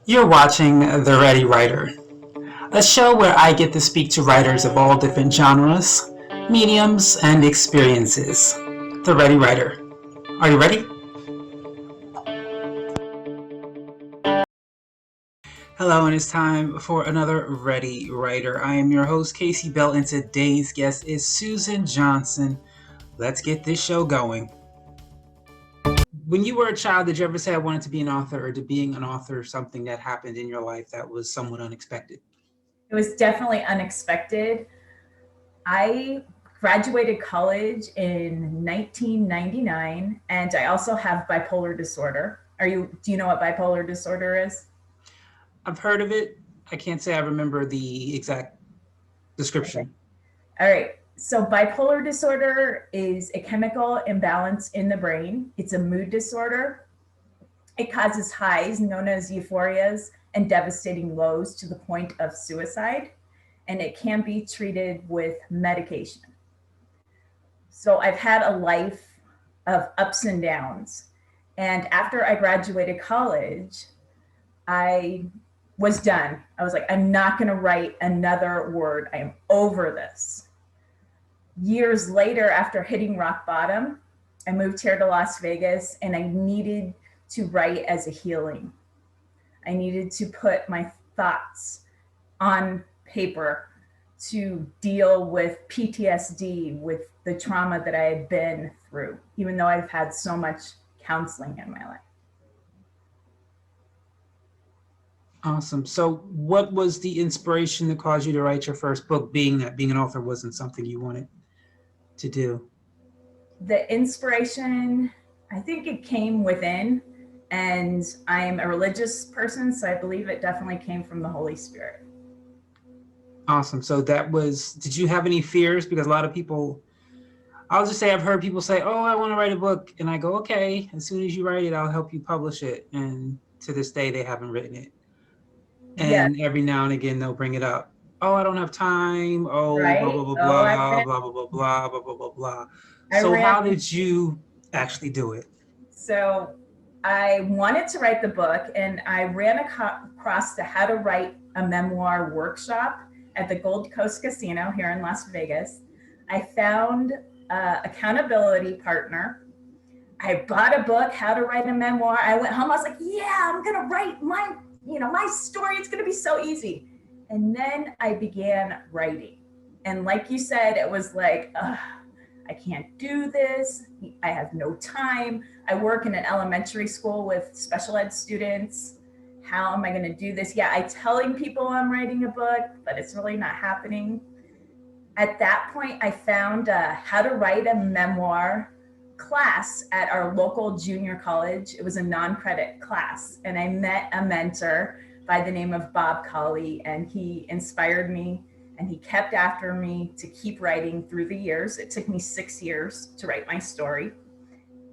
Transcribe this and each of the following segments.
You're watching The Ready Writer, a show where I get to speak to writers of all different genres, mediums, and experiences. The Ready Writer. Are you ready? Hello, and it's time for another Ready Writer. I am your host, Casey Bell, and today's guest is Susan Johnson. Let's get this show going. When you were a child, did you ever say I wanted to be an author, or did being an author something that happened in your life that was somewhat unexpected? It was definitely unexpected. I graduated college in 1999 and I also have bipolar disorder. Do you know what bipolar disorder is? I've heard of it. I can't say I remember the exact Okay. description. All right. So bipolar disorder is a chemical imbalance in the brain. It's a mood disorder. It causes highs known as euphorias and devastating lows to the point of suicide, and it can be treated with medication. So I've had a life of ups and downs. And after I graduated college, I was done. I was like, I'm not going to write another word. I am over this. Years later, after hitting rock bottom, I moved here to Las Vegas and I needed to write as a healing. I needed to put my thoughts on paper to deal with PTSD, with the trauma that I had been through, even though I've had so much counseling in my life. Awesome. So, what was the inspiration that caused you to write your first book, being that being an author wasn't something you wanted to do? The inspiration, I think it came within, and I am a religious person, so I believe it definitely came from the Holy Spirit. Awesome. So, did you have any fears? Because a lot of people, I'll just say, I've heard people say, oh, I want to write a book. And I go, okay, as soon as you write it, I'll help you publish it. And to this day, they haven't written it. Yes, And every now and again, they'll bring it up. Oh, I don't have time. Oh, blah, blah, right? blah, Oh, blah, blah, blah, blah, blah, blah, blah, blah, blah. I So, ran how did you actually do it? So I wanted to write the book, and I ran across the How to Write a Memoir workshop at the Gold Coast Casino here in Las Vegas. I found an accountability partner. I bought a book, How to Write a Memoir. I went home. I was like, "Yeah, I'm gonna write my story. It's gonna be so easy." And then I began writing, and like you said, it was like, ugh, I can't do this. I have no time. I work in an elementary school with special ed students. How am I going to do this? Yeah, I'm telling people I'm writing a book, but it's really not happening. At that point, I found how to write a memoir class at our local junior college. It was a non-credit class, and I met a mentor by the name of Bob Colley, and he inspired me and he kept after me to keep writing through the years. It took me 6 years to write my story,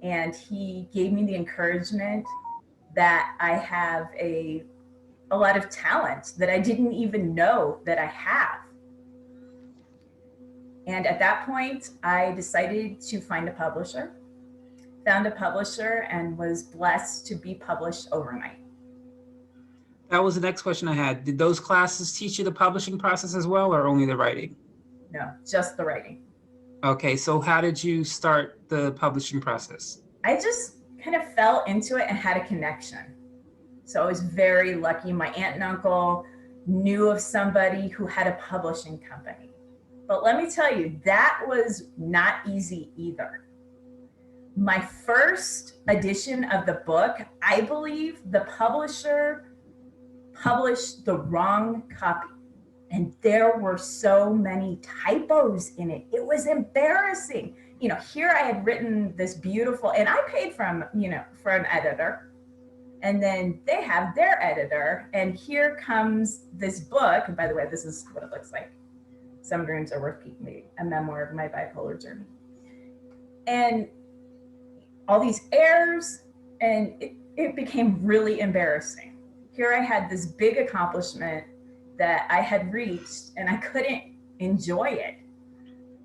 and he gave me the encouragement that I have a lot of talent that I didn't even know that I have. And at that point, I decided to find a publisher, found a publisher, and was blessed to be published overnight. That was the next question I had. Did those classes teach you the publishing process as well, or only the writing? No, just the writing. Okay, so how did you start the publishing process? I just kind of fell into it and had a connection. So I was very lucky. My aunt and uncle knew of somebody who had a publishing company. But let me tell you, that was not easy either. My first edition of the book, I believe the publisher published the wrong copy. And there were so many typos in it. It was embarrassing. Here I had written this beautiful, and I paid for an editor. And then they have their editor. And here comes this book. And by the way, this is what it looks like. Some Dreams Are Worth Keeping, a memoir of my bipolar journey. And all these errors, and it became really embarrassing. Here I had this big accomplishment that I had reached, and I couldn't enjoy it.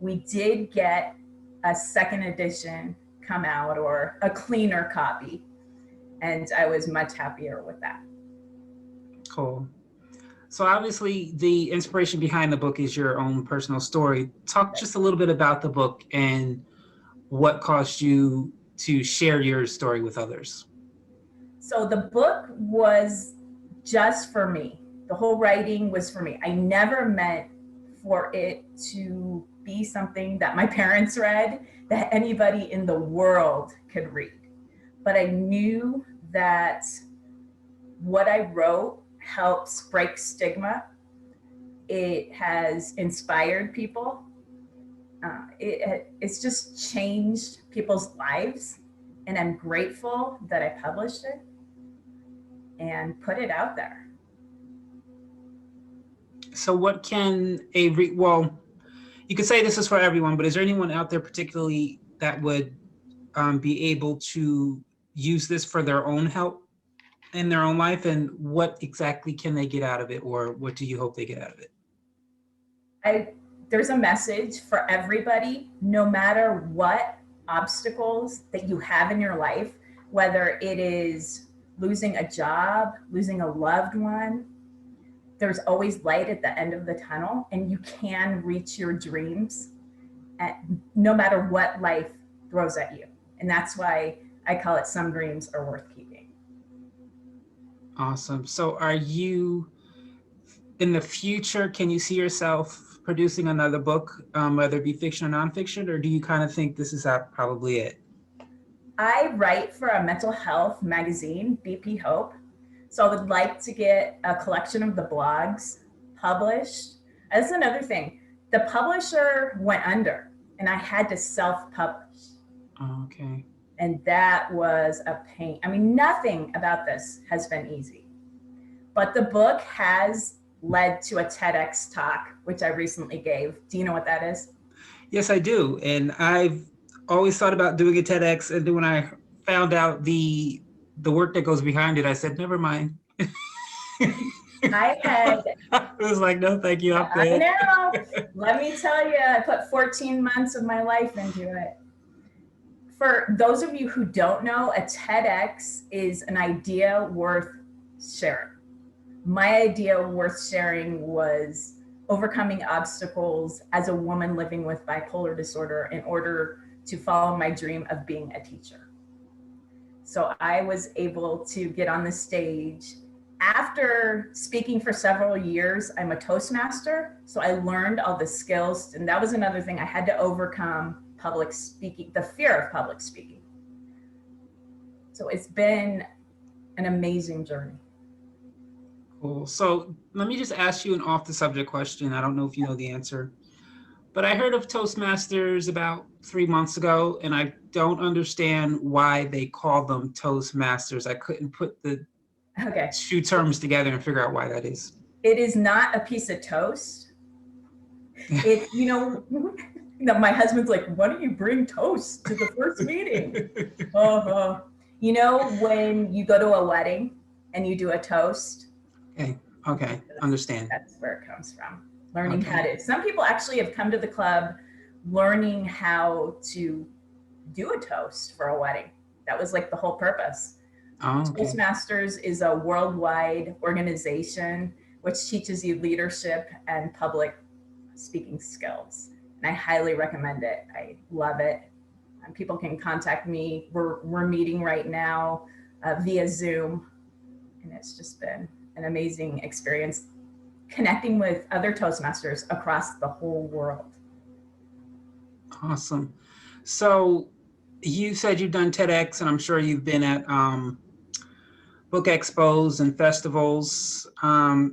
We did get a second edition come out, or a cleaner copy, and I was much happier with that. Cool. So obviously the inspiration behind the book is your own personal story. Talk just a little bit about the book and what caused you to share your story with others. So the book was just for me. The whole writing was for me. I never meant for it to be something that my parents read, that anybody in the world could read. But I knew that what I wrote helps break stigma. It has inspired people. It's just changed people's lives. And I'm grateful that I published it and put it out there. So what can well, you could say this is for everyone, but is there anyone out there particularly that would be able to use this for their own help in their own life? And what exactly can they get out of it, or what do you hope they get out of it? There's a message for everybody, no matter what obstacles that you have in your life, whether it is losing a job, losing a loved one, there's always light at the end of the tunnel, and you can reach your dreams no matter what life throws at you. And that's why I call it Some Dreams Are Worth Keeping. Awesome. So are you, in the future, can you see yourself producing another book, whether it be fiction or nonfiction, or do you kind of think this is probably it? I write for a mental health magazine, BP Hope. So I would like to get a collection of the blogs published. That's another thing. The publisher went under and I had to self-publish. Okay. And that was a pain. I mean, nothing about this has been easy. But the book has led to a TEDx talk, which I recently gave. Do you know what that is? Yes, I do. And I've always thought about doing a TEDx. And then when I found out the work that goes behind it, I said, never mind. I was like, no, thank you. I'm good. I know. Let me tell you, I put 14 months of my life into it. For those of you who don't know, a TEDx is an idea worth sharing. My idea worth sharing was overcoming obstacles as a woman living with bipolar disorder in order to follow my dream of being a teacher. So I was able to get on the stage. After speaking for several years, I'm a Toastmaster. So I learned all the skills. And that was another thing I had to overcome: public speaking, the fear of public speaking. So it's been an amazing journey. Cool. So let me just ask you an off the subject question. I don't know if you know the answer, but I heard of Toastmasters about 3 months ago, and I don't understand why they call them Toastmasters. I couldn't put the two terms together and figure out why that is. It is not a piece of toast. It, my husband's like, why don't you bring toast to the first meeting? You know, when you go to a wedding and you do a toast. Okay, understand. That's where it comes from. Learning how to, some people actually have come to the club learning how to do a toast for a wedding. That was like the whole purpose. Toastmasters is a worldwide organization which teaches you leadership and public speaking skills. And I highly recommend it. I love it. And people can contact me. We're meeting right now via Zoom. And it's just been an amazing experience connecting with other Toastmasters across the whole world. Awesome. So you said you've done TEDx, and I'm sure you've been at book expos and festivals.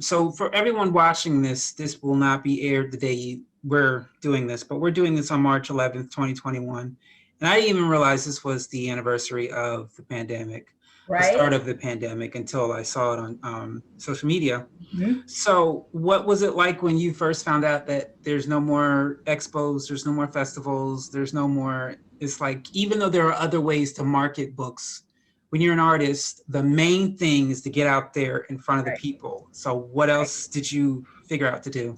So for everyone watching this will not be aired the day we're doing this, but we're doing this on March 11th, 2021. And I didn't even realize this was the anniversary of the pandemic, right? The start of the pandemic, until I saw it on social media. Mm-hmm. So what was it like when you first found out that there's no more expos, there's no more festivals, there's no more, it's like, even though there are other ways to market books, when you're an artist, the main thing is to get out there in front of the people. So what else did you figure out to do?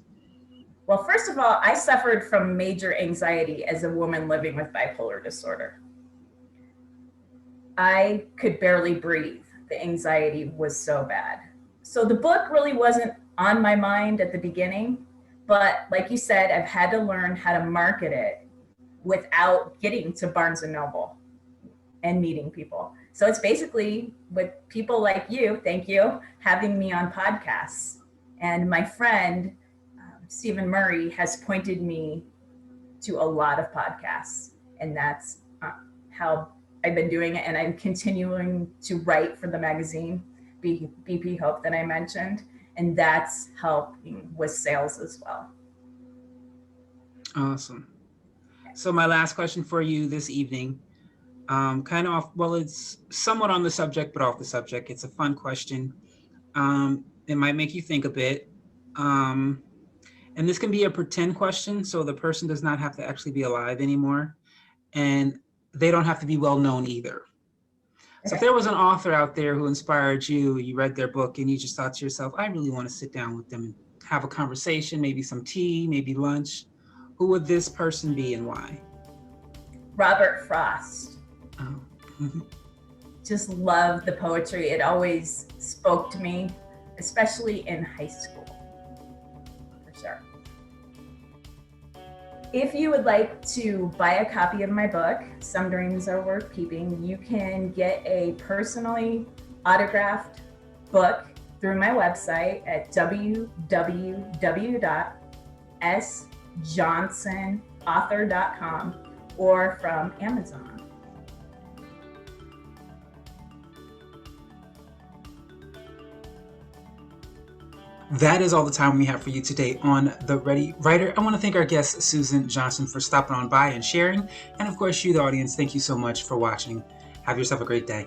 Well, first of all, I suffered from major anxiety as a woman living with bipolar disorder. I could barely breathe. The anxiety was so bad. So the book really wasn't on my mind at the beginning, but like you said, I've had to learn how to market it without getting to Barnes and Noble and meeting people. So it's basically with people like you, thank you, having me on podcasts. And my friend, Stephen Murray, has pointed me to a lot of podcasts. And that's how I've been doing it. And I'm continuing to write for the magazine, BP Hope, that I mentioned. And that's helping with sales as well. Awesome. So my last question for you this evening, kind of off, well, it's somewhat on the subject, but off the subject. It's a fun question. It might make you think a bit. And this can be a pretend question, so the person does not have to actually be alive anymore. And they don't have to be well known either. So if there was an author out there who inspired you, you read their book and you just thought to yourself, I really want to sit down with them and have a conversation, maybe some tea, maybe lunch, who would this person be and why? Robert Frost. Oh. Just love the poetry. It always spoke to me, especially in high school, for sure. If you would like to buy a copy of my book, Some Dreams Are Worth Keeping, you can get a personally autographed book through my website at www.sjohnsonauthor.com or from Amazon. That is all the time we have for you today on The Ready Writer. I want to thank our guest, Susan Johnson, for stopping on by and sharing. And of course, you, the audience, thank you so much for watching. Have yourself a great day.